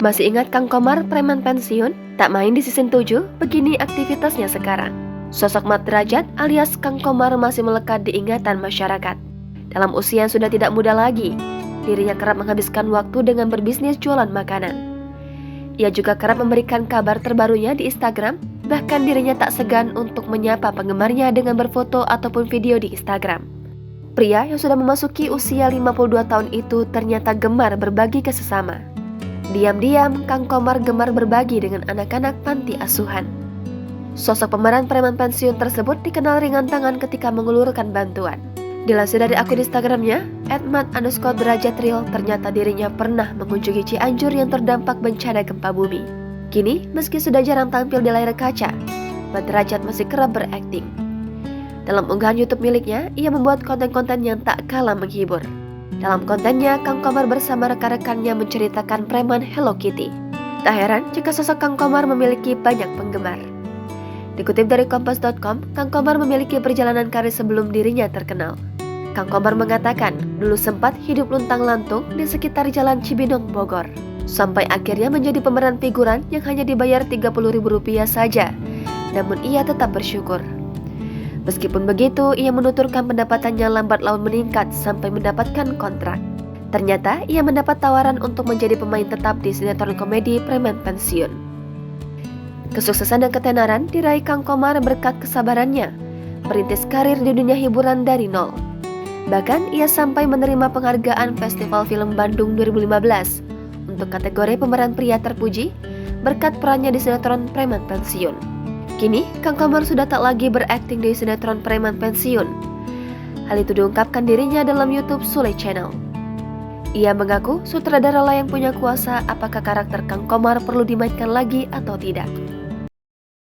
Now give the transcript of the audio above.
Masih ingat Kang Komar, preman pensiun? Tak main di season 7, begini aktivitasnya sekarang. Sosok Mat Derajat alias Kang Komar masih melekat di ingatan masyarakat. Dalam usia yang sudah tidak muda lagi, dirinya kerap menghabiskan waktu dengan berbisnis jualan makanan. Ia juga kerap memberikan kabar terbarunya di Instagram, bahkan dirinya tak segan untuk menyapa penggemarnya dengan berfoto ataupun video di Instagram. Pria yang sudah memasuki usia 52 tahun itu ternyata gemar berbagi ke sesama. Diam-diam, Kang Komar gemar berbagi dengan anak-anak panti asuhan. Sosok pemeran preman pensiun tersebut dikenal ringan tangan ketika mengulurkan bantuan. Dilansir dari akun Instagramnya, @mat_derajatreal, ternyata dirinya pernah mengunjungi Cianjur yang terdampak bencana gempa bumi. Kini, meski sudah jarang tampil di layar kaca, Mat Derajat masih kerap berakting. Dalam unggahan YouTube miliknya, ia membuat konten-konten yang tak kalah menghibur. Dalam kontennya, Kang Komar bersama rekan-rekannya menceritakan preman Hello Kitty. Tak heran jika sosok Kang Komar memiliki banyak penggemar. Dikutip dari Kompas.com, Kang Komar memiliki perjalanan karir sebelum dirinya terkenal. Kang Komar mengatakan, dulu sempat hidup luntang-lantung di sekitar Jalan Cibinong, Bogor. Sampai akhirnya menjadi pemeran figuran yang hanya dibayar Rp30.000 saja. Namun ia tetap bersyukur. Meskipun begitu, ia menuturkan pendapatannya lambat laun meningkat sampai mendapatkan kontrak. Ternyata, ia mendapat tawaran untuk menjadi pemain tetap di sinetron komedi Preman Pensiun. Kesuksesan dan ketenaran diraih Kang Komar berkat kesabarannya, merintis karir di dunia hiburan dari nol. Bahkan, ia sampai menerima penghargaan Festival Film Bandung 2015 untuk kategori pemeran pria terpuji berkat perannya di sinetron Preman Pensiun. Kini, Kang Komar sudah tak lagi berakting di sinetron Preman Pensiun. Hal itu diungkapkan dirinya dalam YouTube Sule Channel. Ia mengaku sutradara lah yang punya kuasa apakah karakter Kang Komar perlu dimainkan lagi atau tidak.